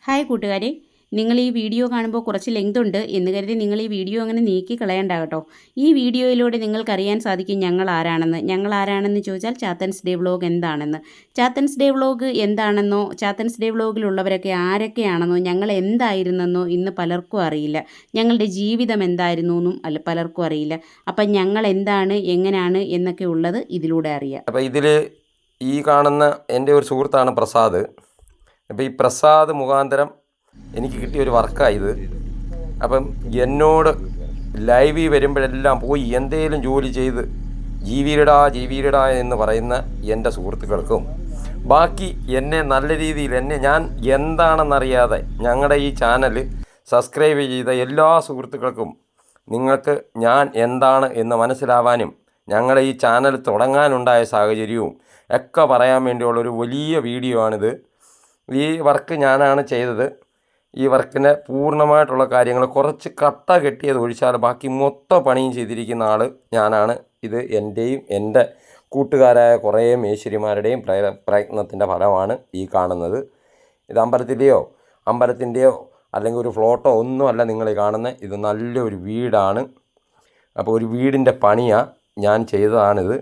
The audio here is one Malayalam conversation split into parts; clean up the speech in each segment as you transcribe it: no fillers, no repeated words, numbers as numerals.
ഹായ് കൂട്ടുകാരെ, നിങ്ങൾ ഈ വീഡിയോ കാണുമ്പോൾ കുറച്ച് ലെങ്ത് ഉണ്ട് എന്ന് കരുതി നിങ്ങൾ ഈ വീഡിയോ അങ്ങനെ നീക്കി കളയണ്ട കേട്ടോ. ഈ വീഡിയോയിലൂടെ നിങ്ങൾക്കറിയാൻ സാധിക്കും ഞങ്ങൾ ആരാണെന്ന് ചോദിച്ചാൽ ചാത്തൻസ് ഡേ വ്ലോഗ് എന്താണെന്ന്. ചാത്തൻസ് ഡേ വ്ലോഗ് എന്താണെന്നോ ചാത്തൻസ് ഡേ വ്ലോഗിലുള്ളവരൊക്കെ ആരൊക്കെയാണെന്നോ ഞങ്ങൾ എന്തായിരുന്നെന്നോ ഇന്ന് പലർക്കും അറിയില്ല. ഞങ്ങളുടെ ജീവിതം എന്തായിരുന്നു എന്നും പലർക്കും അറിയില്ല. അപ്പം ഞങ്ങൾ എന്താണ് എങ്ങനെയാണ് എന്നൊക്കെ ഉള്ളത് ഇതിലൂടെ അറിയാം. അപ്പോൾ ഇതിൽ ഈ കാണുന്ന എൻ്റെ ഒരു സുഹൃത്താണ് പ്രസാദ്. അപ്പോൾ ഈ പ്രസാദ് മുഖാന്തരം എനിക്ക് കിട്ടിയൊരു വർക്കായത്. അപ്പം എന്നോട് ലൈവിൽ വരുമ്പോഴെല്ലാം പോയി എന്തേലും ജോലി ചെയ്ത് ജീവിയിലിടാ എന്ന് പറയുന്ന എൻ്റെ സുഹൃത്തുക്കൾക്കും ബാക്കി എന്നെ നല്ല രീതിയിൽ ഞാൻ എന്താണെന്നറിയാതെ ഞങ്ങളുടെ ഈ ചാനൽ സബ്സ്ക്രൈബ് ചെയ്ത എല്ലാ സുഹൃത്തുക്കൾക്കും നിങ്ങൾക്ക് ഞാൻ എന്താണ് എന്ന് മനസ്സിലാവാനും ഞങ്ങളുടെ ഈ ചാനൽ തുടങ്ങാനുണ്ടായ സാഹചര്യവും ഒക്കെ പറയാൻ വേണ്ടിയുള്ളൊരു വലിയ വീഡിയോ ആണിത്. ഈ വർക്ക് ഞാനാണ് ചെയ്തത്. ഈ വർക്കിൻ്റെ പൂർണ്ണമായിട്ടുള്ള കാര്യങ്ങൾ കുറച്ച് കട്ട കെട്ടിയത് ഒഴിച്ചാൽ ബാക്കി മൊത്തം പണിയും ചെയ്തിരിക്കുന്ന ആൾ ഞാനാണ്. ഇത് എൻ്റെയും എൻ്റെ കൂട്ടുകാരായ കുറേ മേശരിമാരുടെയും പ്രയത്നത്തിൻ്റെ ഫലമാണ് ഈ കാണുന്നത്. ഇത് അമ്പലത്തിൻ്റെയോ അല്ലെങ്കിൽ ഒരു ഫ്ലോട്ടോ ഒന്നുമല്ല നിങ്ങൾ കാണുന്നത്. ഇത് നല്ലൊരു വീടാണ്. അപ്പോൾ ഒരു വീടിൻ്റെ പണിയാണ് ഞാൻ ചെയ്തതാണിത്.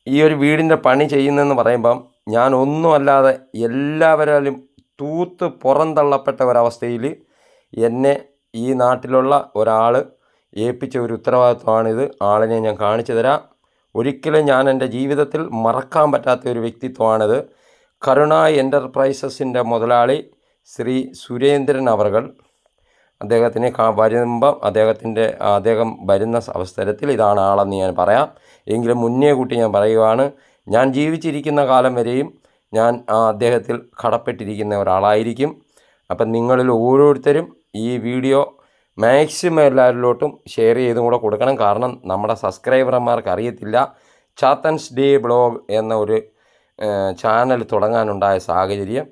ഈ ഒരു വീടിൻ്റെ പണി ചെയ്യുന്നതെന്ന് പറയുമ്പം ഞാൻ ഒന്നുമല്ലാതെ എല്ലാവരും തൂത്ത് പുറന്തള്ളപ്പെട്ട ഒരവസ്ഥയിൽ എന്നെ ഈ നാട്ടിലുള്ള ഒരാൾ ഏൽപ്പിച്ച ഒരു ഉത്തരവാദിത്വമാണിത്. ആളിനെ ഞാൻ കാണിച്ചു തരാം. ഒരിക്കലും ഞാൻ എൻ്റെ ജീവിതത്തിൽ മറക്കാൻ പറ്റാത്ത ഒരു വ്യക്തിത്വമാണിത്. കരുണ എൻ്റർപ്രൈസസിൻ്റെ മുതലാളി ശ്രീ സുരേന്ദ്രൻ അവർകൾ. അദ്ദേഹത്തിനെ വരുമ്പം അദ്ദേഹം വരുന്ന അവസരത്തിൽ ഇതാണ് ആളെന്ന് ഞാൻ പറയാം. എങ്കിലും മുന്നേ കൂട്ടി ഞാൻ പറയുവാണ്, ഞാൻ ജീവിച്ചിരിക്കുന്ന കാലം വരെയും ഞാൻ അദ്ദേഹത്തിൽ കടപ്പെട്ടിരിക്കുന്ന ഒരാളായിരിക്കും. അപ്പം നിങ്ങളിൽ ഓരോരുത്തരും ഈ വീഡിയോ മാക്സിമം എല്ലാവരിലോട്ടും ഷെയർ ചെയ്തും കൂടെ കൊടുക്കണം. കാരണം നമ്മുടെ സബ്സ്ക്രൈബർമാർക്ക് അറിയത്തില്ല ചാത്തൻസ് ഡേ ബ്ലോഗ് എന്ന ഒരു ചാനൽ തുടങ്ങാനുണ്ടായ സാഹചര്യം.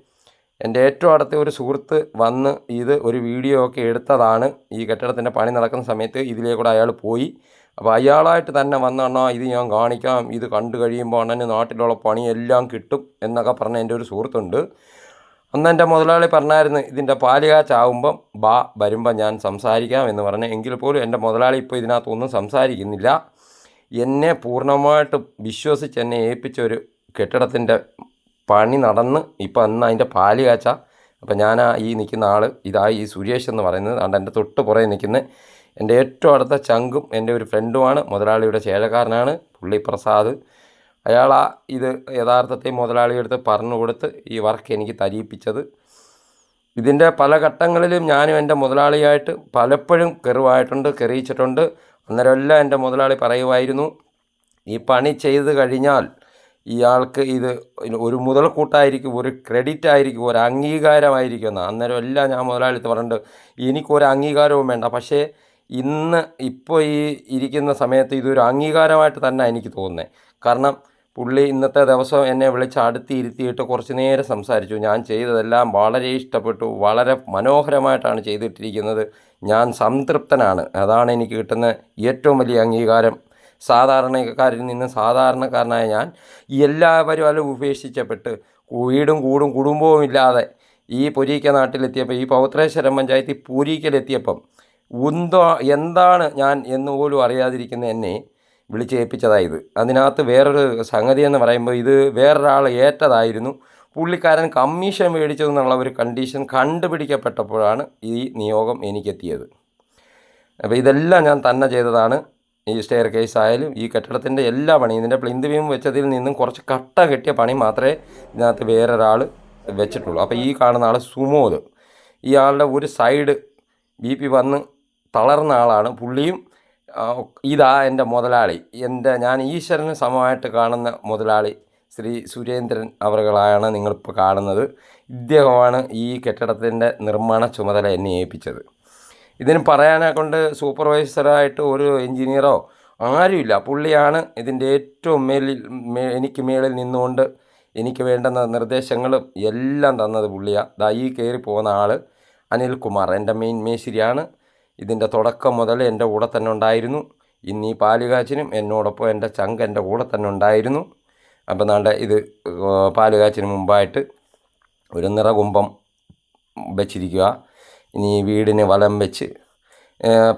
എൻ്റെ ഏറ്റവും അടുത്ത ഒരു സുഹൃത്ത് വന്ന് ഇത് ഒരു വീഡിയോ ഒക്കെ എടുത്തതാണ്. ഈ കെട്ടിടത്തിൻ്റെ പണി നടക്കുന്ന സമയത്ത് ഇതിലേക്കൂടെ അയാൾ പോയി. അപ്പോൾ അയാളായിട്ട് തന്നെ വന്നണ്ണാ ഇത് ഞാൻ കാണിക്കാം, ഇത് കണ്ടു കഴിയുമ്പോൾ അണ്ണന് നാട്ടിലുള്ള പണിയെല്ലാം കിട്ടും എന്നൊക്കെ പറഞ്ഞ എൻ്റെ ഒരു സുഹൃത്തുണ്ട്. അന്ന് എൻ്റെ മുതലാളി പറഞ്ഞായിരുന്നു ഇതിൻ്റെ പാലുകാച്ചാവുമ്പം വരുമ്പം ഞാൻ സംസാരിക്കാം എന്ന് പറഞ്ഞു. എങ്കിൽ പോലും എൻ്റെ മുതലാളി ഇപ്പോൾ ഇതിനകത്തൊന്നും സംസാരിക്കുന്നില്ല. എന്നെ പൂർണ്ണമായിട്ട് വിശ്വസിച്ച് എന്നെ ഏൽപ്പിച്ച ഒരു കെട്ടിടത്തിൻ്റെ പണി നടന്ന് ഇപ്പം അന്ന് അതിൻ്റെ പാല് കാച്ച. അപ്പം ഞാൻ ഈ നിൽക്കുന്ന ആൾ ഈ സുരേഷ് എന്ന് പറയുന്നത് അതുകൊണ്ട് എൻ്റെ തൊട്ട് പുറകെ നിൽക്കുന്ന എൻ്റെ ഏറ്റവും അടുത്ത ചങ്കും എൻ്റെ ഒരു ഫ്രണ്ടുമാണ്. മുതലാളിയുടെ ചേലക്കാരനാണ് പുള്ളി പ്രസാദ്. ഇത് യഥാർത്ഥത്തിൽ മുതലാളിയെടുത്ത് പറഞ്ഞു കൊടുത്ത് ഈ വർക്ക് എനിക്ക് തരിയിപ്പിച്ചത്. ഇതിൻ്റെ പല ഘട്ടങ്ങളിലും ഞാനും എൻ്റെ മുതലാളിയായിട്ട് പലപ്പോഴും കെറിയിച്ചിട്ടുണ്ട്. അന്നേരമെല്ലാം എൻ്റെ മുതലാളി പറയുമായിരുന്നു, ഈ പണി ചെയ്ത് കഴിഞ്ഞാൽ ഇയാൾക്ക് ഇത് ഒരു മുതൽക്കൂട്ടായിരിക്കും, ഒരു ക്രെഡിറ്റ് ആയിരിക്കും, ഒരു അംഗീകാരമായിരിക്കും എന്ന്. അന്നേരം എല്ലാം ഞാൻ മുതലാളിത്ത് പറഞ്ഞിട്ട് എനിക്കൊരു അംഗീകാരവും വേണ്ട, പക്ഷേ ഇപ്പോൾ ഈ ഇരിക്കുന്ന സമയത്ത് ഇതൊരു അംഗീകാരമായിട്ട് തന്നെ എനിക്ക് തോന്നുന്നത്. കാരണം പുള്ളി ഇന്നത്തെ ദിവസം എന്നെ വിളിച്ച് ഇരുത്തിയിട്ട് കുറച്ച് നേരം സംസാരിച്ചു. ഞാൻ ചെയ്തതെല്ലാം വളരെ ഇഷ്ടപ്പെട്ടു, വളരെ മനോഹരമായിട്ടാണ് ചെയ്തിട്ടിരിക്കുന്നത്, ഞാൻ സംതൃപ്തനാണ്. അതാണ് എനിക്ക് കിട്ടുന്ന ഏറ്റവും വലിയ അംഗീകാരം. സാധാരണക്കാരിൽ നിന്ന് സാധാരണക്കാരനായ ഞാൻ എല്ലാവരും അത് ഉപേക്ഷിച്ചപ്പെട്ട് വീടും കുടുംബവും ഇല്ലാതെ ഈ പൊരീക്ക നാട്ടിലെത്തിയപ്പോൾ, ഈ പൗത്രേശ്വരം പഞ്ചായത്തിൽ പൂരീക്കലെത്തിയപ്പം എന്താണ് ഞാൻ എന്ന് പോലും അറിയാതിരിക്കുന്ന എന്നെ വിളിച്ചേൽപ്പിച്ചതായത്. അതിനകത്ത് വേറൊരു സംഗതി എന്ന് പറയുമ്പോൾ ഇത് വേറൊരാൾ ഏറ്റതായിരുന്നു. പുള്ളിക്കാരൻ കമ്മീഷൻ മേടിച്ചതെന്നുള്ള ഒരു കണ്ടീഷൻ കണ്ടുപിടിക്കപ്പെട്ടപ്പോഴാണ് ഈ നിയോഗം എനിക്കെത്തിയത്. അപ്പോൾ ഇതെല്ലാം ഞാൻ തന്നെ ചെയ്തതാണ്. ഈ സ്റ്റെയർ കേസ് ആയാലും ഈ കെട്ടിടത്തിൻ്റെ എല്ലാ പണിയും, ഇതിൻ്റെ പ്ലിന്ത് ബീം വെച്ചതിൽ നിന്നും കുറച്ച് കട്ട കെട്ടിയ പണി മാത്രമേ ഇതിനകത്ത് വേറൊരാൾ വെച്ചിട്ടുള്ളൂ. അപ്പോൾ ഈ കാണുന്ന ആൾ സുമോദ്. ഈ ആളുടെ ഒരു സൈഡ് BP വന്ന് തളർന്ന ആളാണ്. പുള്ളിയും എൻ്റെ മുതലാളി, ഞാൻ ഈശ്വരന് സമമായിട്ട് കാണുന്ന മുതലാളി ശ്രീ സുരേന്ദ്രൻ അവറുകളാണ് നിങ്ങളിപ്പോൾ കാണുന്നത്. ഇദ്ദേഹമാണ് ഈ കെട്ടിടത്തിൻ്റെ നിർമ്മാണ ചുമതല എന്നെ ഏൽപ്പിച്ചത്. ഇതിന് പറയാനെ കൊണ്ട് സൂപ്പർവൈസറായിട്ട് ഒരു എൻജിനീയറോ ആരുമില്ല. പുള്ളിയാണ് ഇതിൻ്റെ ഏറ്റവും എനിക്ക് മേളിൽ നിന്നുകൊണ്ട് എനിക്ക് വേണ്ടുന്ന നിർദ്ദേശങ്ങളും എല്ലാം തന്നത് പുള്ളിയാണ്. ഈ കയറി പോകുന്ന ആൾ അനിൽകുമാർ എൻ്റെ മെയിൻ മേശരിയാണ്. ഇതിൻ്റെ തുടക്കം മുതൽ എൻ്റെ കൂടെ തന്നെ ഉണ്ടായിരുന്നു. ഇന്ന് ഈ പാലുകാച്ചിനും എന്നോടൊപ്പം എൻ്റെ ചങ്ക് എൻ്റെ കൂടെ തന്നെ ഉണ്ടായിരുന്നു. അപ്പം ഇത് പാലുകാച്ചിന് മുമ്പായിട്ട് ഒരു നിറകുംഭം വെച്ചിരിക്കുക. ഇനി വീടിന് വലം വെച്ച്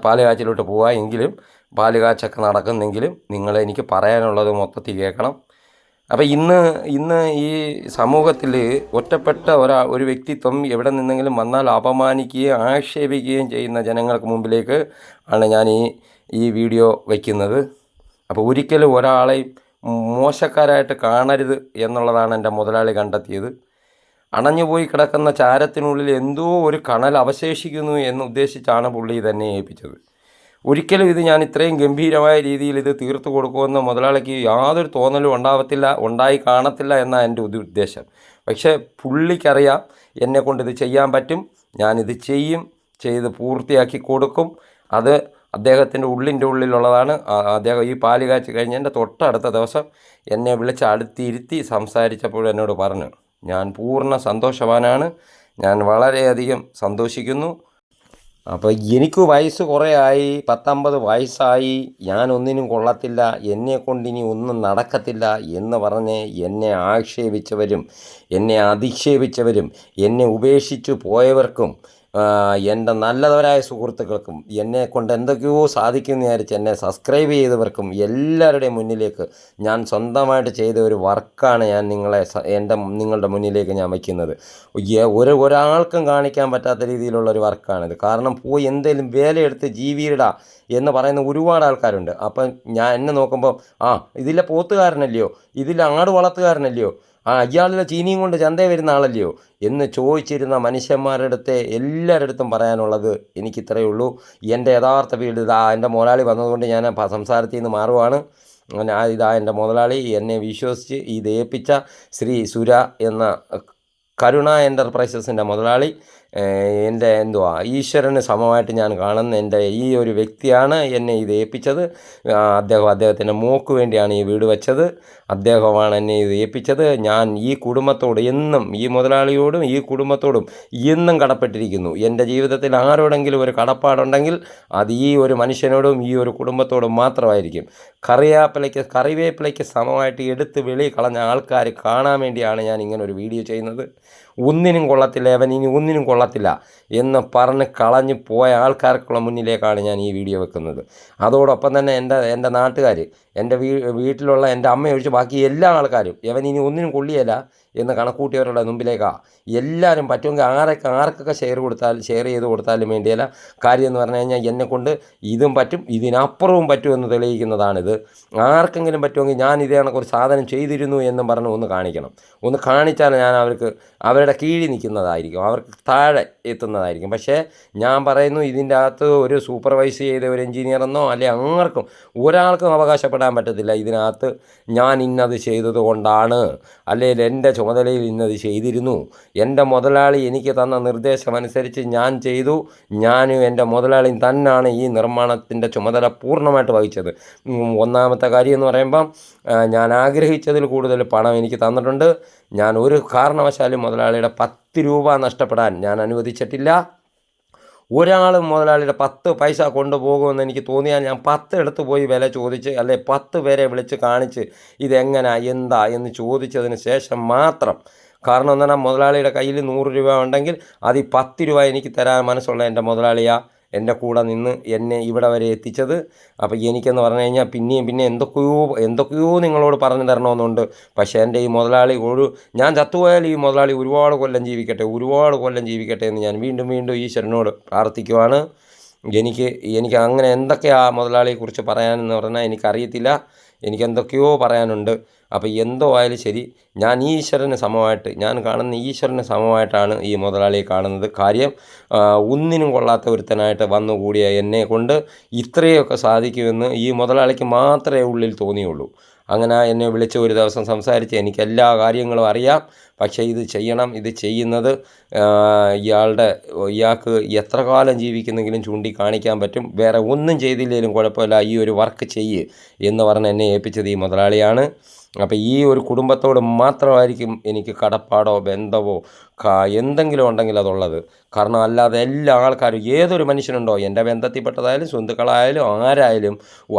പാല് കാച്ചിലോട്ട് പോവുക. എങ്കിലും പാല് കാച്ചൊക്കെ നടക്കുന്നെങ്കിലും എനിക്ക് പറയാനുള്ളത് മൊത്തത്തിൽ കേൾക്കണം. അപ്പോൾ ഇന്ന് ഈ സമൂഹത്തിൽ ഒറ്റപ്പെട്ട ഒരു വ്യക്തിത്വം എവിടെ നിന്നെങ്കിലും വന്നാൽ അപമാനിക്കുകയും ആക്ഷേപിക്കുകയും ചെയ്യുന്ന ജനങ്ങൾക്ക് മുമ്പിലേക്ക് ആണ് ഞാൻ ഈ വീഡിയോ വയ്ക്കുന്നത്. അപ്പോൾ ഒരിക്കലും ഒരാളെയും മോശക്കാരായിട്ട് കാണരുത് എന്നുള്ളതാണ് എൻ്റെ മുതലാളി കണ്ടെത്തിയത്. അണഞ്ഞുപോയി കിടക്കുന്ന ചാരത്തിനുള്ളിൽ എന്തോ ഒരു കണൽ അവശേഷിക്കുന്നു എന്ന് ഉദ്ദേശിച്ചാണ് പുള്ളി തന്നെ ഏൽപ്പിച്ചത്. ഒരിക്കലും ഇത് ഞാൻ ഇത്രയും ഗംഭീരമായ രീതിയിൽ ഇത് തീർത്തു കൊടുക്കുമെന്ന് മുതലാളിക്ക് യാതൊരു തോന്നലും ഉണ്ടായി കാണത്തില്ല എന്നാണ് എൻ്റെ ഉദ്ദേശം. പക്ഷേ പുള്ളിക്കറിയാം എന്നെക്കൊണ്ട് ഇത് ചെയ്യാൻ പറ്റും, ഞാനിത് ചെയ്ത് പൂർത്തിയാക്കി കൊടുക്കും. അത് അദ്ദേഹത്തിൻ്റെ ഉള്ളിലുള്ളതാണ്. അദ്ദേഹം ഈ പാല് കാച്ചി കഴിഞ്ഞതിൻ്റെ തൊട്ടടുത്ത ദിവസം എന്നെ വിളിച്ച് അടുത്തിരുത്തി സംസാരിച്ചപ്പോൾ എന്നോട് പറഞ്ഞു, ഞാൻ പൂർണ്ണ സന്തോഷവാനാണ്, ഞാൻ വളരെയധികം സന്തോഷിക്കുന്നു. അപ്പോൾ എനിക്ക് വയസ്സ് കുറേ ആയി, 19 വയസ്സായി, ഞാനൊന്നിനും കൊള്ളത്തില്ല, എന്നെക്കൊണ്ടിനി ഒന്നും നടക്കത്തില്ല എന്ന് പറഞ്ഞ് എന്നെ ആക്ഷേപിച്ചവരും എന്നെ അധിക്ഷേപിച്ചവരും എന്നെ ഉപേക്ഷിച്ചു പോയവർക്കും എൻ്റെ നല്ലവരായ സുഹൃത്തുക്കൾക്കും എന്നെക്കൊണ്ട് എന്തൊക്കെയോ സാധിക്കുമെന്ന് വിചാരിച്ച് എന്നെ സബ്സ്ക്രൈബ് ചെയ്തവർക്കും എല്ലാവരുടെയും മുന്നിലേക്ക് ഞാൻ സ്വന്തമായിട്ട് ചെയ്ത ഒരു വർക്കാണ് ഞാൻ നിങ്ങളുടെ മുന്നിലേക്ക് ഞാൻ വയ്ക്കുന്നത്. ഒരാൾക്കും കാണിക്കാൻ പറ്റാത്ത രീതിയിലുള്ള ഒരു വർക്കാണിത്. കാരണം പോയി എന്തെങ്കിലും വേലയെടുത്ത് ജീവിയിടാ എന്ന് പറയുന്ന ഒരുപാട് ആൾക്കാരുണ്ട്. അപ്പം എന്നെ നോക്കുമ്പോൾ ഇതിലെ പോത്തുകാരനല്ലയോ, ഇതിലെ ആട് വളർത്തുകാരനല്ലയോ, ഇയാളുടെ ചീനിയും കൊണ്ട് ചന്തയിൽ വരുന്ന ആളല്ലയോ എന്ന് ചോദിച്ചിരുന്ന മനുഷ്യന്മാരുടെ അടുത്ത് എല്ലാവരുടെ അടുത്തും പറയാനുള്ളത് എനിക്കിത്രയേ ഉള്ളൂ. എൻ്റെ യഥാർത്ഥ വീട് എൻ്റെ മുതലാളി വന്നതുകൊണ്ട് ഞാൻ സംസാരത്തിൽ നിന്ന് മാറുവാണ്. എൻ്റെ മുതലാളി എന്നെ വിശ്വസിച്ച് ഇത് ഏൽപ്പിച്ച ശ്രീ സുര എന്ന കരുണ എൻ്റർപ്രൈസസിൻ്റെ മുതലാളി എൻ്റെ ഈശ്വരന് സമമായിട്ട് ഞാൻ കാണുന്ന എൻ്റെ ഈ ഒരു വ്യക്തിയാണ് എന്നെ ഇത് ഏൽപ്പിച്ചത്. അദ്ദേഹത്തിൻ്റെ മോക്ക് വേണ്ടിയാണ് ഈ വീട് വെച്ചത്. അദ്ദേഹമാണ് എന്നെ ഇത് ഏൽപ്പിച്ചത്. ഞാൻ ഈ കുടുംബത്തോട് എന്നും, ഈ മുതലാളിയോടും ഈ കുടുംബത്തോടും എന്നും കടപ്പെട്ടിരിക്കുന്നു. എൻ്റെ ജീവിതത്തിൽ ആരോടെങ്കിലും ഒരു കടപ്പാടുണ്ടെങ്കിൽ അത് ഈ ഒരു മനുഷ്യനോടും ഈ ഒരു കുടുംബത്തോടും മാത്രമായിരിക്കും. കറിവേപ്പിലയ്ക്ക് സമമായിട്ട് എടുത്ത് വെളി കളഞ്ഞ ആൾക്കാർ കാണാൻ വേണ്ടിയാണ് ഞാൻ ഇങ്ങനെ ഒരു വീഡിയോ ചെയ്യുന്നത്. ഒന്നിനും കൊള്ളത്തില്ല, അവൻ ഇനി ഒന്നിനും കൊള്ളത്തില്ല എന്ന് പറഞ്ഞ് കളഞ്ഞു പോയ ആൾക്കാർക്കുള്ള മുന്നിലേക്കാണ് ഞാൻ ഈ വീഡിയോ വെക്കുന്നത്. അതോടൊപ്പം തന്നെ എൻ്റെ നാട്ടുകാർ, എൻ്റെ വീട്ടിലുള്ള എൻ്റെ അമ്മ ഒഴിച്ച് ബാക്കി എല്ലാ ആൾക്കാരും അവൻ ഇനി ഒന്നിനും കൊള്ളിയല്ല എന്ന് കണക്കൂട്ടിയവരുടെ മുമ്പിലേക്കാണ് എല്ലാവരും പറ്റുമെങ്കിൽ ആർക്കൊക്കെ ഷെയർ ചെയ്ത് കൊടുത്താലും വേണ്ടിയല്ല. കാര്യം എന്ന് പറഞ്ഞു കഴിഞ്ഞാൽ എന്നെക്കൊണ്ട് ഇതും പറ്റും, ഇതിനപ്പുറവും പറ്റുമെന്ന് തെളിയിക്കുന്നതാണിത്. ആർക്കെങ്കിലും പറ്റുമെങ്കിൽ ഞാൻ ഇതേ കണക്കൊരു സാധനം ചെയ്തിരുന്നു എന്നും പറഞ്ഞ് ഒന്ന് കാണിക്കണം. ഒന്ന് കാണിച്ചാൽ ഞാൻ അവരുടെ കീഴിൽ നിൽക്കുന്നതായിരിക്കും, അവർക്ക് താഴെ എത്തുന്നതായിരിക്കും. പക്ഷേ ഞാൻ പറയുന്നു, ഇതിൻ്റെ അകത്ത് ഒരു സൂപ്പർവൈസ് ചെയ്ത ഒരു എൻജിനീയറെന്നോ അല്ലെങ്കിൽ ഒരാൾക്കും അവകാശപ്പെടാൻ പറ്റത്തില്ല ഇതിനകത്ത് ഞാൻ ഇന്നത് ചെയ്തത് കൊണ്ടാണ്, അല്ലെങ്കിൽ എൻ്റെ ചുമതലയിൽ ഇന്നത് ചെയ്തിരുന്നു, എൻ്റെ മുതലാളി എനിക്ക് തന്ന നിർദ്ദേശമനുസരിച്ച് ഞാൻ ചെയ്തു, ഞാനും എൻ്റെ മുതലാളിയും തന്നെയാണ് ഈ നിർമ്മാണത്തിൻ്റെ ചുമതല പൂർണ്ണമായിട്ട് വഹിച്ചത്. ഒന്നാമത്തെ കാര്യം എന്ന് പറയുമ്പം ഞാൻ ആഗ്രഹിച്ചതിൽ കൂടുതൽ പണം എനിക്ക് തന്നിട്ടുണ്ട്. ഞാൻ ഒരു കാരണവശാലും മുതലാളിയുടെ 10 രൂപ നഷ്ടപ്പെടാൻ ഞാൻ അനുവദിച്ചിട്ടില്ല. ഒരാളും മുതലാളിയുടെ 10 പൈസ കൊണ്ടുപോകുമെന്ന് എനിക്ക് തോന്നിയാൽ ഞാൻ 10 എടുത്ത് പോയി വില ചോദിച്ച്, അല്ലെ 10 പേരെ വിളിച്ച് കാണിച്ച് ഇതെങ്ങനെ എന്താ എന്ന് ചോദിച്ചതിന് ശേഷം മാത്രം. കാരണം എന്താണ്, മുതലാളിയുടെ കയ്യിൽ 100 രൂപ ഉണ്ടെങ്കിൽ അത് 10 രൂപ എനിക്ക് തരാൻ മനസ്സുള്ള എൻ്റെ മുതലാളിയാണ് എൻ്റെ കൂടെ നിന്ന് എന്നെ ഇവിടെ വരെ എത്തിച്ചത്. അപ്പോൾ എനിക്കെന്ന് പറഞ്ഞു കഴിഞ്ഞാൽ പിന്നെയും എന്തൊക്കെയോ നിങ്ങളോട് പറഞ്ഞു തരണമെന്നുണ്ട്. പക്ഷേ എൻ്റെ ഈ മുതലാളി ഞാൻ ചത്തുപോയാൽ ഈ മുതലാളി ഒരുപാട് കൊല്ലം ജീവിക്കട്ടെ എന്ന് ഞാൻ വീണ്ടും ഈശ്വരനോട് പ്രാർത്ഥിക്കുവാണ്. എനിക്ക് അങ്ങനെ എന്തൊക്കെയാണ് മുതലാളിയെക്കുറിച്ച് പറയാനെന്ന് പറഞ്ഞാൽ എനിക്കറിയത്തില്ല. എനിക്കെന്തൊക്കെയോ പറയാനുണ്ട്. അപ്പോൾ എന്തോ ആയാലും ശരി, ഞാൻ കാണുന്ന ഈശ്വരന് സമമായിട്ടാണ് ഈ മുതലാളിയെ കാണുന്നത്. കാര്യം ഒന്നിനും കൊള്ളാത്ത ഒരുത്തനായിട്ട് വന്നുകൂടിയ എന്നെ കൊണ്ട് ഇത്രയൊക്കെ സാധിക്കുമെന്ന് ഈ മുതലാളിക്ക് മാത്രമേ ഉള്ളിൽ തോന്നിയുള്ളൂ. അങ്ങനെ എന്നെ വിളിച്ച് ഒരു ദിവസം സംസാരിച്ച് എനിക്ക് എല്ലാ കാര്യങ്ങളും അറിയാം. പക്ഷേ ഇത് ചെയ്യുന്നത് ഇയാൾക്ക് എത്ര കാലം ജീവിക്കുന്നെങ്കിലും ചൂണ്ടിക്കാണിക്കാൻ പറ്റും. വേറെ ഒന്നും ചെയ്തില്ലെങ്കിലും കുഴപ്പമില്ല, ഈ ഒരു വർക്ക് എന്ന് പറഞ്ഞ് എന്നെ ഏൽപ്പിച്ചത് ഈ മുതലാളിയാണ്. അപ്പോൾ ഈ ഒരു കുടുംബത്തോട് മാത്രമായിരിക്കും എനിക്ക് കടപ്പാടോ ബന്ധമോ എന്തെങ്കിലും ഉണ്ടെങ്കിൽ അതുള്ളത്. കാരണം അല്ലാതെ എല്ലാ ആൾക്കാരും ഏതൊരു മനുഷ്യനുണ്ടോ, എൻ്റെ ബന്ധത്തിൽപ്പെട്ടതായാലും സ്വന്തക്കളായാലും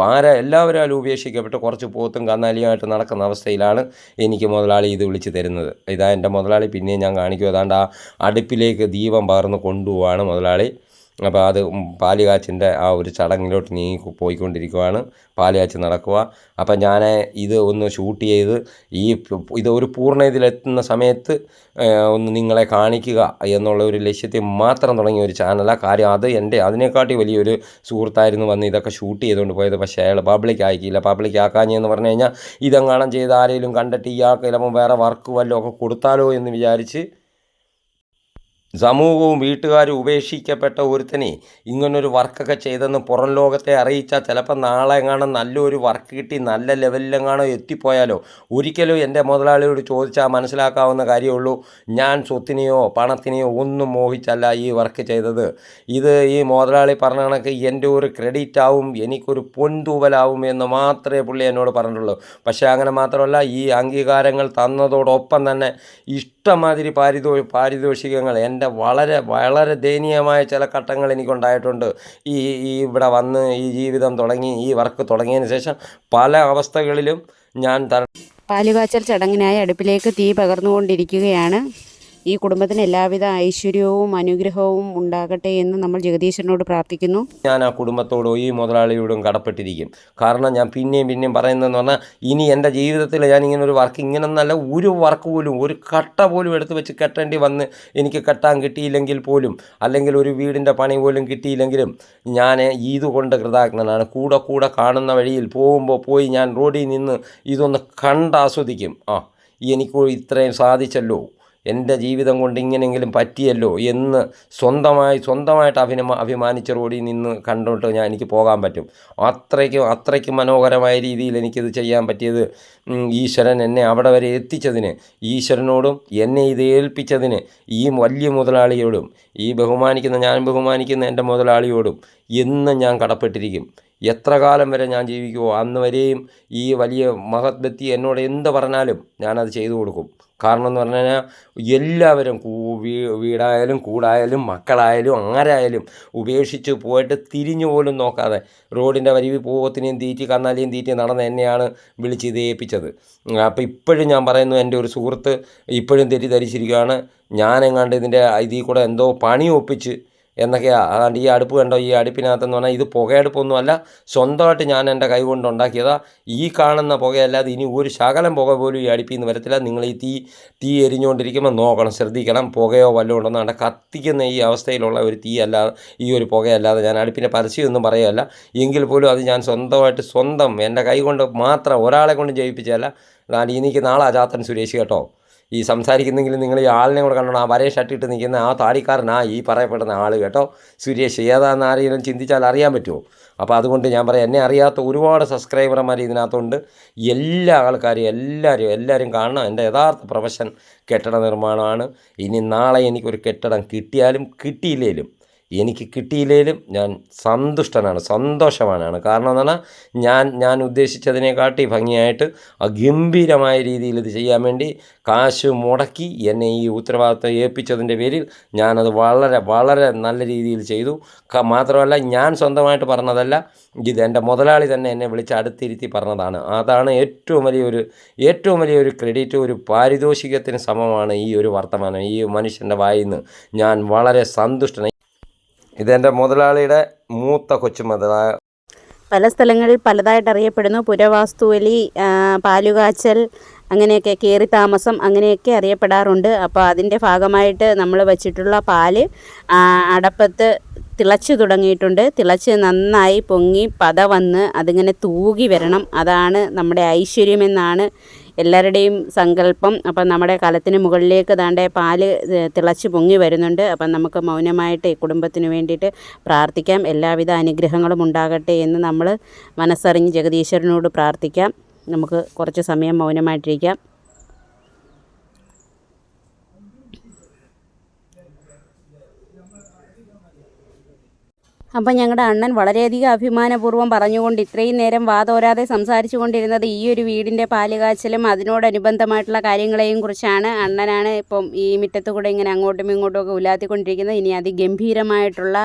എല്ലാവരാലും ഉപേക്ഷിക്കപ്പെട്ട് കുറച്ച് പോത്തും കന്നാലിയുമായിട്ട് നടക്കുന്ന അവസ്ഥയിലാണ് എനിക്ക് മുതലാളി ഇത് വിളിച്ച് തരുന്നത്. ഇതാ എൻ്റെ മുതലാളി, പിന്നെയും ഞാൻ കാണിക്കും. ഏതാണ്ട് ആ അടുപ്പിലേക്ക് ദീപം പകർന്ന് കൊണ്ടുപോവാണ് മുതലാളി. അപ്പോൾ അത് പാല് കാച്ചിൻ്റെ ആ ഒരു ചടങ്ങിലോട്ട് നീങ്ങി പോയിക്കൊണ്ടിരിക്കുവാണ്. പാല് കാച്ചി നടക്കുക. അപ്പം ഞാൻ ഇത് ഒന്ന് ഷൂട്ട് ചെയ്ത് ഇത് ഒരു പൂർണ്ണതയിലെത്തുന്ന സമയത്ത് ഒന്ന് നിങ്ങളെ കാണിക്കുക എന്നുള്ള ഒരു ലക്ഷ്യത്തിൽ മാത്രം തുടങ്ങിയ ഒരു ചാനലാണ്. കാര്യം അത് അതിനെക്കാട്ടി വലിയൊരു സുഹൃത്തായിരുന്നു വന്ന് ഇതൊക്കെ ഷൂട്ട് ചെയ്തുകൊണ്ട് പോയത്. പക്ഷേ അയാൾ പബ്ലിക് ആക്കിയില്ല. പബ്ലിക് ആക്കാഞ്ഞെന്ന് പറഞ്ഞു കഴിഞ്ഞാൽ ഇതെങ്ങാണം ചെയ്ത് ആരെങ്കിലും കണ്ടിട്ട് ഇയാൾക്ക് ചിലപ്പോൾ വേറെ വർക്ക് വല്ലതും ഒക്കെ കൊടുത്താലോ എന്ന് വിചാരിച്ച് സമൂഹവും വീട്ടുകാരും ഉപേക്ഷിക്കപ്പെട്ട ഒരുത്തനെ ഇങ്ങനൊരു വർക്കൊക്കെ ചെയ്തെന്ന് പുറം ലോകത്തെ അറിയിച്ചാൽ ചിലപ്പോൾ നാളെ എങ്ങാനും നല്ലൊരു വർക്ക് കിട്ടി നല്ല ലെവലിലെങ്ങാനോ എത്തിപ്പോയാലോ. ഒരിക്കലും എൻ്റെ മുതലാളിയോട് ചോദിച്ചാൽ മനസ്സിലാക്കാവുന്ന കാര്യമുള്ളൂ. ഞാൻ സ്വത്തിനെയോ പണത്തിനെയോ ഒന്നും മോഹിച്ചല്ല ഈ വർക്ക് ചെയ്തത്. ഇത് ഈ മുതലാളി പറഞ്ഞ കണക്ക് എൻ്റെ ഒരു ക്രെഡിറ്റ് ആവും, എനിക്കൊരു പൊൻതൂവലാവും എന്ന് മാത്രമേ പുള്ളി എന്നോട് പറഞ്ഞിട്ടുള്ളൂ. പക്ഷേ അങ്ങനെ മാത്രമല്ല, ഈ അംഗീകാരങ്ങൾ തന്നതോടൊപ്പം തന്നെ ഇഷ്ടമാതിരി പാരിതോഷികങ്ങൾ എൻ്റെ വളരെ വളരെ ദയനീയമായ ചില ഘട്ടങ്ങൾ എനിക്കുണ്ടായിട്ടുണ്ട്. ഈ ഇവിടെ വന്ന് ഈ ജീവിതം തുടങ്ങി ഈ വർക്ക് തുടങ്ങിയതിന് ശേഷം പല അവസ്ഥകളിലും ഞാൻ പാലുകാച്ചൽ ചടങ്ങിനായി അടുപ്പിലേക്ക് തീ പകർന്നുകൊണ്ടിരിക്കുകയാണ്. ഈ കുടുംബത്തിന് എല്ലാവിധ ഐശ്വര്യവും അനുഗ്രഹവും ഉണ്ടാകട്ടെ എന്ന് നമ്മൾ ജഗദീശ്വരനോട് പ്രാർത്ഥിക്കുന്നു. ഞാൻ ആ കുടുംബത്തോടും ഈ മുതലാളിയോടും കടപ്പെട്ടിരിക്കും. കാരണം ഞാൻ പിന്നെയും പറയുന്നതെന്ന് പറഞ്ഞാൽ, ഇനി എൻ്റെ ജീവിതത്തിൽ ഞാൻ ഇങ്ങനെ ഒരു വർക്ക് ഇങ്ങനെയൊന്നല്ല, ഒരു വർക്ക് പോലും ഒരു കട്ട പോലും എടുത്ത് വെച്ച് കെട്ടേണ്ടി വന്ന് എനിക്ക് കെട്ടാൻ കിട്ടിയില്ലെങ്കിൽ പോലും, അല്ലെങ്കിൽ ഒരു വീടിൻ്റെ പണി പോലും കിട്ടിയില്ലെങ്കിലും ഞാൻ ഇതുകൊണ്ട് കൃതജ്ഞനാണ്. കൂടെ കാണുന്ന വഴിയിൽ പോയി ഞാൻ റോഡിൽ നിന്ന് ഇതൊന്ന് കണ്ടാസ്വദിക്കും. എനിക്ക് ഇത്രയും സാധിച്ചല്ലോ, എൻ്റെ ജീവിതം കൊണ്ട് ഇങ്ങനെയെങ്കിലും പറ്റിയല്ലോ എന്ന് സ്വന്തമായിട്ട് അഭിമാനിച്ച റോഡിൽ നിന്ന് കണ്ടോട്ട് എനിക്ക് പോകാൻ പറ്റും. അത്രയ്ക്കും മനോഹരമായ രീതിയിൽ എനിക്കിത് ചെയ്യാൻ പറ്റിയത് ഈശ്വരൻ എന്നെ അവിടെ വരെ എത്തിച്ചതിന്, ഈശ്വരനോടും എന്നെ ഇത് ഏൽപ്പിച്ചതിന് ഈ വലിയ മുതലാളിയോടും, ഞാൻ ബഹുമാനിക്കുന്ന എൻ്റെ മുതലാളിയോടും എന്നും ഞാൻ കടപ്പെട്ടിരിക്കും. എത്ര കാലം വരെ ഞാൻ ജീവിക്കുമോ അന്ന് വരെയും ഈ വലിയ മഹത് വ്യക്തി എന്നോട് എന്ത് പറഞ്ഞാലും ഞാനത് ചെയ്തു കൊടുക്കും. കാരണം എന്ന് പറഞ്ഞു കഴിഞ്ഞാൽ എല്ലാവരും വീടായാലും കൂടായാലും മക്കളായാലും ആരായാലും ഉപേക്ഷിച്ച് പോയിട്ട് തിരിഞ്ഞു പോലും നോക്കാതെ റോഡിൻ്റെ വരിവിൽ പോകത്തിനെയും കന്നാലിയും തീറ്റി നടന്ന് എന്നെയാണ് വിളിച്ച് ഇത് ഏൽപ്പിച്ചത്. അപ്പോൾ ഇപ്പോഴും ഞാൻ പറയുന്നു, എൻ്റെ ഒരു സുഹൃത്ത് ഇപ്പോഴും തെറ്റിദ്ധരിച്ചിരിക്കുകയാണ് ഞാനെങ്ങാണ്ട് ഇതിൽ കൂടെ എന്തോ പണി ഒപ്പിച്ച് എന്നൊക്കെയാണ്. അതാണ്ട് ഈ അടുപ്പ് കണ്ടോ, ഈ അടുപ്പിനകത്തെന്ന് പറഞ്ഞാൽ ഇത് പുകയടുപ്പൊന്നുമല്ല, സ്വന്തമായിട്ട് ഞാൻ എൻ്റെ കൈ കൊണ്ട് ഉണ്ടാക്കിയതാണ്. ഈ കാണുന്ന പുകയല്ലാതെ ഇനി ഒരു ശകലം പുക പോലും ഈ അടുപ്പിൽ നിന്ന് വരത്തില്ല. നിങ്ങൾ ഈ തീ എരിഞ്ഞുകൊണ്ടിരിക്കുമ്പോൾ നോക്കണം, ശ്രദ്ധിക്കണം, പുകയോ വല്ലതും ഉണ്ടെന്ന്. അവിടെ കത്തിക്കുന്ന ഈ അവസ്ഥയിലുള്ള ഒരു അല്ലാതെ ഈ ഒരു പുകയല്ലാതെ ഞാൻ അടുപ്പിൻ്റെ പരസ്യമൊന്നും പറയുകയല്ല. എങ്കിൽ പോലും അത് ഞാൻ സ്വന്തം എൻ്റെ കൈ കൊണ്ട് മാത്രം, ഒരാളെ കൊണ്ട് ജയിപ്പിച്ചതല്ല. അതാണ്ട് എനിക്ക് നാളെ ചാത്തൻ സുരേഷ് കേട്ടോ ഈ സംസാരിക്കുന്നെങ്കിലും നിങ്ങൾ ഈ ആളിനെ കൂടെ കണ്ടോ, ആ വരേ ഷർട്ടിട്ട് നിൽക്കുന്ന ആ താടിക്കാരനാ ഈ പറയപ്പെടുന്ന ആൾ കേട്ടോ. സുരേഷ് ഏതാണെന്ന് ആരെങ്കിലും ചിന്തിച്ചാൽ അറിയാൻ പറ്റുമോ? അപ്പോൾ അതുകൊണ്ട് ഞാൻ പറയാം, എന്നെ അറിയാത്ത ഒരുപാട് സബ്സ്ക്രൈബർമാർ ഇതിനകത്തുണ്ട്. എല്ലാ ആൾക്കാരും എല്ലാവരും കാണണം. എൻ്റെ യഥാർത്ഥ പ്രൊഫഷൻ കെട്ടിട നിർമ്മാണമാണ്. ഇനി നാളെ എനിക്കൊരു കെട്ടിടം കിട്ടിയാലും കിട്ടിയില്ലേലും ഞാൻ സന്തോഷവാനാണ്. കാരണം എന്ന് പറഞ്ഞാൽ ഞാൻ ഉദ്ദേശിച്ചതിനെക്കാട്ടി ഭംഗിയായിട്ട് ഗംഭീരമായ രീതിയിൽ ഇത് ചെയ്യാൻ വേണ്ടി കാശ് മുടക്കി എന്നെ ഈ ഉത്തരവാദിത്തം ഏൽപ്പിച്ചതിൻ്റെ പേരിൽ ഞാനത് വളരെ വളരെ നല്ല രീതിയിൽ ചെയ്തു. മാത്രമല്ല, ഞാൻ സ്വന്തമായിട്ട് പറഞ്ഞതല്ല, ഇത് എൻ്റെ മുതലാളി തന്നെ എന്നെ വിളിച്ച് അടുത്തിരുത്തി പറഞ്ഞതാണ്. അതാണ് ഏറ്റവും വലിയൊരു ക്രെഡിറ്റ്, ഒരു പാരിതോഷികത്തിന് സമമാണ് ഈ ഒരു വർത്തമാനം ഈ മനുഷ്യൻ്റെ വായിൽ നിന്ന്. ഞാൻ വളരെ സന്തുഷ്ടനായി. ഇതെൻ്റെ മുതലാളിയുടെ മൂത്ത കൊച്ചുമുതലാളി. പല സ്ഥലങ്ങളിൽ പലതായിട്ട് അറിയപ്പെടുന്നു. പുരവാസ്തുവലി, പാലുകാച്ചൽ, അങ്ങനെയൊക്കെ കയറി താമസം അങ്ങനെയൊക്കെ അറിയപ്പെടാറുണ്ട്. അപ്പോൾ അതിൻ്റെ ഭാഗമായിട്ട് നമ്മൾ വച്ചിട്ടുള്ള പാല് അടപ്പത്ത് തിളച്ച് തുടങ്ങിയിട്ടുണ്ട്. തിളച്ച് നന്നായി പൊങ്ങി പത വന്ന് അതിങ്ങനെ തൂകി വരണം. അതാണ് നമ്മുടെ ഐശ്വര്യമെന്നാണ് എല്ലാവരുടെയും സങ്കല്പം. അപ്പം നമ്മുടെ കലത്തിന് മുകളിലേക്ക് ദാണ്ടെ പാല് തിളച്ച് പൊങ്ങി വരുന്നുണ്ട്. അപ്പം നമുക്ക് മൗനമായിട്ട് ഈ കുടുംബത്തിന് വേണ്ടിയിട്ട് പ്രാർത്ഥിക്കാം. എല്ലാവിധ അനുഗ്രഹങ്ങളും ഉണ്ടാകട്ടെ എന്ന് നമ്മൾ മനസ്സറിഞ്ഞ് ജഗദീശ്വരനോട് പ്രാർത്ഥിക്കാം. നമുക്ക് കുറച്ച് സമയം മൗനമായിട്ടിരിക്കാം. അപ്പം ഞങ്ങളുടെ അണ്ണൻ വളരെയധികം അഭിമാനപൂർവ്വം പറഞ്ഞുകൊണ്ട് ഇത്രയും നേരം വാതോരാതെ സംസാരിച്ചു കൊണ്ടിരുന്നത് ഈ ഒരു വീടിൻ്റെ പാലുകാച്ചലും അതിനോടനുബന്ധമായിട്ടുള്ള കാര്യങ്ങളെയും കുറിച്ചാണ്. അണ്ണനാണ് ഇപ്പം ഈ മുറ്റത്ത് കൂടെ ഇങ്ങനെ അങ്ങോട്ടും ഇങ്ങോട്ടും ഒക്കെ ഉലാത്തിക്കൊണ്ടിരിക്കുന്നത്. ഇനി അതിഗംഭീരമായിട്ടുള്ള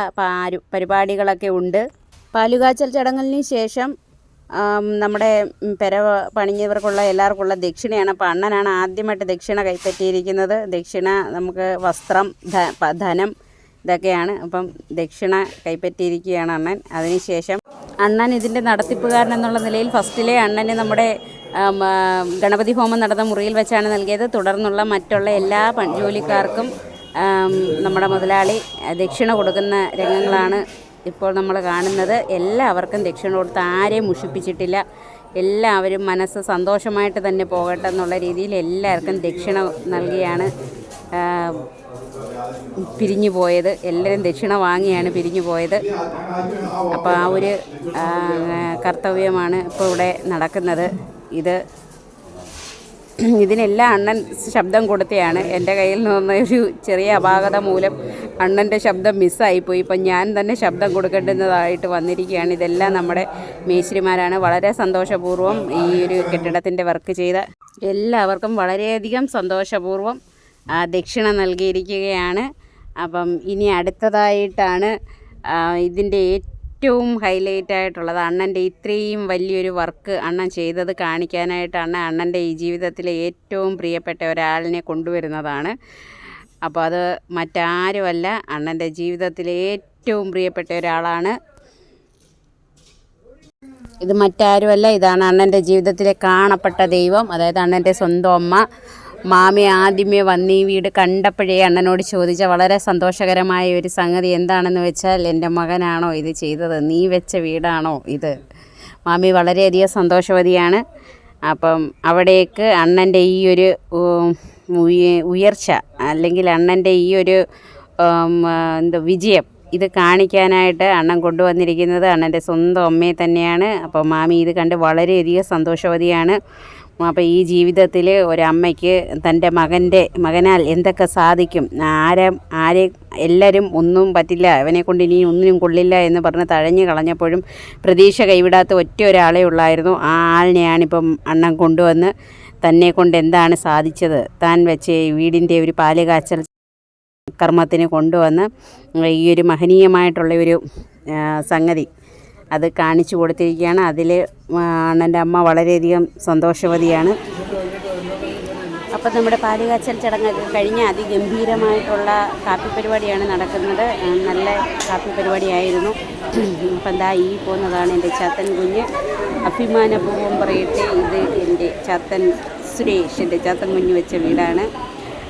പരിപാടികളൊക്കെ ഉണ്ട്. പാലുകാച്ചൽ ചടങ്ങിന് ശേഷം നമ്മുടെ പെര പണിഞ്ഞവർക്കുള്ള എല്ലാവർക്കുള്ള ദക്ഷിണയാണ്. അപ്പോൾ അണ്ണനാണ് ആദ്യമായിട്ട് ദക്ഷിണ കൈപ്പറ്റിയിരിക്കുന്നത്. ദക്ഷിണ നമുക്ക് വസ്ത്രം, ധനം ഇതൊക്കെയാണ്. അപ്പം ദക്ഷിണ കൈപ്പറ്റിയിരിക്കുകയാണ് അണ്ണൻ. അതിനുശേഷം അണ്ണൻ ഇതിൻ്റെ നടത്തിപ്പുകാരൻ എന്നുള്ള നിലയിൽ ഫസ്റ്റിലെ അണ്ണന് നമ്മുടെ ഗണപതി ഹോമം നടന്ന മുറിയിൽ വെച്ചാണ് നൽകിയത്. തുടർന്നുള്ള മറ്റുള്ള എല്ലാ ജോലിക്കാർക്കും നമ്മുടെ മുതലാളി ദക്ഷിണ കൊടുക്കുന്ന രംഗങ്ങളാണ് ഇപ്പോൾ നമ്മൾ കാണുന്നത്. എല്ലാവർക്കും ദക്ഷിണ കൊടുത്ത് ആരെയും മുഷിപ്പിച്ചിട്ടില്ല. എല്ലാവരും മനസ്സ് സന്തോഷമായിട്ട് തന്നെ പോകട്ടെ എന്നുള്ള രീതിയിൽ എല്ലാവർക്കും ദക്ഷിണ നൽകിയാണ് പിരിഞ്ഞു പോയത്. എല്ലാവരും ദക്ഷിണ വാങ്ങിയാണ് പിരിഞ്ഞു പോയത്. അപ്പോൾ ആ ഒരു കർത്തവ്യമാണ് ഇപ്പോൾ ഇവിടെ നടക്കുന്നത്. ഇതിനെല്ലാം അണ്ണൻ ശബ്ദം കൊടുത്തതാണ്. എൻ്റെ കയ്യിൽ നിന്ന് ഒരു ചെറിയ അപാകത മൂലം അണ്ണൻ്റെ ശബ്ദം മിസ്സായിപ്പോയി. ഇപ്പം ഞാൻ തന്നെ ശബ്ദം കൊടുക്കേണ്ടുന്നതായിട്ട് വന്നിരിക്കുകയാണ്. ഇതെല്ലാം നമ്മുടെ മേശ്രിമാരാണ്. വളരെ സന്തോഷപൂർവ്വം ഈ ഒരു കെട്ടിടത്തിൻ്റെ വർക്ക് ചെയ്ത എല്ലാവർക്കും വളരെയധികം സന്തോഷപൂർവ്വം ദക്ഷിണ നൽകിയിരിക്കുകയാണ്. അപ്പം ഇനി അടുത്തതായിട്ടാണ് ഇതിൻ്റെ ഏറ്റവും ഹൈലൈറ്റ് ആയിട്ടുള്ളത്. അണ്ണൻ്റെ ഇത്രയും വലിയൊരു വർക്ക് അണ്ണൻ ചെയ്തത് കാണിക്കാനായിട്ടാണ് അണ്ണൻ്റെ ഈ ജീവിതത്തിലെ ഏറ്റവും പ്രിയപ്പെട്ട ഒരാളിനെ കൊണ്ടുവരുന്നതാണ്. അപ്പോൾ അത് മറ്റാരുമല്ല, അണ്ണൻ്റെ ജീവിതത്തിലെ ഏറ്റവും പ്രിയപ്പെട്ട ഒരാളാണ്. ഇത് മറ്റാരുമല്ല, ഇതാണ് അണ്ണൻ്റെ ജീവിതത്തിലെ കാണപ്പെട്ട ദൈവം. അതായത് അണ്ണൻ്റെ സ്വന്തം അമ്മ മാമി ആദ്യമേ വന്ന് ഈ വീട് കണ്ടപ്പോഴേ അണ്ണനോട് ചോദിച്ച വളരെ സന്തോഷകരമായ ഒരു സംഗതി എന്താണെന്ന് വെച്ചാൽ, എൻ്റെ മകനാണോ ഇത് ചെയ്തത്? നീ വെച്ച വീടാണോ ഇത്? മാമി വളരെയധികം സന്തോഷവതിയാണ്. അപ്പം അവിടേക്ക് അണ്ണൻ്റെ ഈ ഒരു ഉയർച്ച, അല്ലെങ്കിൽ അണ്ണൻ്റെ ഈ ഒരു വിജയം, ഇത് കാണിക്കാനായിട്ട് അണ്ണൻ കൊണ്ടുവന്നിരിക്കുന്നത് അണ്ണൻ്റെ സ്വന്തം അമ്മയെ തന്നെയാണ്. അപ്പോൾ മാമി ഇത് കണ്ട് വളരെയധികം സന്തോഷവതിയാണ്. അപ്പോൾ ഈ ജീവിതത്തിൽ ഒരമ്മയ്ക്ക് തൻ്റെ മകനാൽ എന്തൊക്കെ സാധിക്കും, എല്ലാവരും ഒന്നും പറ്റില്ല, അവനെ കൊണ്ട് ഇനി ഒന്നിനും കൊള്ളില്ല എന്ന് പറഞ്ഞ് തഴഞ്ഞു കളഞ്ഞപ്പോഴും പ്രതീക്ഷ കൈവിടാത്ത ഒറ്റ ഒരാളെ ഉള്ളായിരുന്നു. ആ ആളിനെയാണിപ്പം അണ്ണൻ കൊണ്ടുവന്ന് തന്നെ കൊണ്ട് എന്താണ് സാധിച്ചത്, താൻ വെച്ച വീടിൻ്റെ ഒരു പാലുകാച്ചൽ കർമ്മത്തിന് കൊണ്ടുവന്ന് ഈ ഒരു മഹനീയമായിട്ടുള്ള ഒരു സംഗതി അത് കാണിച്ചു കൊടുത്തിരിക്കുകയാണ്. അതിൽ അണ്ണൻ്റെ അമ്മ വളരെയധികം സന്തോഷവതിയാണ്. അപ്പം നമ്മുടെ പാലുകാച്ചൽ ചടങ്ങൊക്കെ കഴിഞ്ഞ് അതിഗംഭീരമായിട്ടുള്ള കാപ്പി പരിപാടിയാണ് നടക്കുന്നത്. നല്ല കാപ്പി പരിപാടിയായിരുന്നു. അപ്പം എന്താ ഈ പോകുന്നതാണ് എൻ്റെ ചാത്തൻ കുഞ്ഞ്. അഭിമാനപൂർവ്വം പറയട്ടെ, ഇത് എൻ്റെ ചാത്തൻ സുരേഷിൻ്റെ ചാത്തൻ കുഞ്ഞ് വെച്ച വീടാണ്.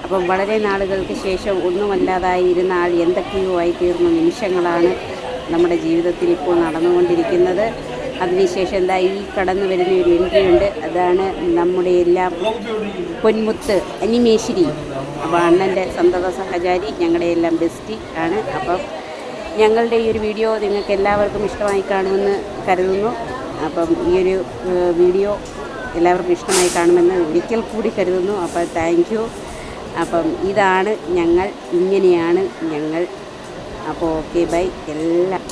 അപ്പം വളരെ നാളുകൾക്ക് ശേഷം ഒന്നുമല്ലാതായിരുന്ന ആൾ എന്തൊക്കെയോ ആയിത്തീർന്ന നിമിഷങ്ങളാണ് നമ്മുടെ ജീവിതത്തിൽ ഇപ്പോൾ നടന്നുകൊണ്ടിരിക്കുന്നത്. അതിനുശേഷം എന്താ ഈ കടന്നു വരുന്ന ഒരു എൻട്രി ഉണ്ട്. അതാണ് നമ്മുടെ എല്ലാം പൊന്മുത്ത് അനിമേശ്വരി. അപ്പോൾ അണ്ണൻ്റെ സന്തത സഹചാരി, ഞങ്ങളുടെ എല്ലാം ബെസ്റ്റി ആണ്. അപ്പം ഞങ്ങളുടെ ഈ ഒരു വീഡിയോ നിങ്ങൾക്ക് എല്ലാവർക്കും ഇഷ്ടമായി കാണുമെന്ന് കരുതുന്നു. അപ്പം ഈ ഒരു വീഡിയോ എല്ലാവർക്കും ഇഷ്ടമായി കാണുമെന്ന് ഒരിക്കൽ കൂടി കരുതുന്നു. അപ്പോൾ താങ്ക് യു. അപ്പം ഇതാണ് ഞങ്ങൾ, ഇങ്ങനെയാണ് ഞങ്ങൾ. അപ്പോൾ ഓക്കെ, ബൈ എല്ലാം.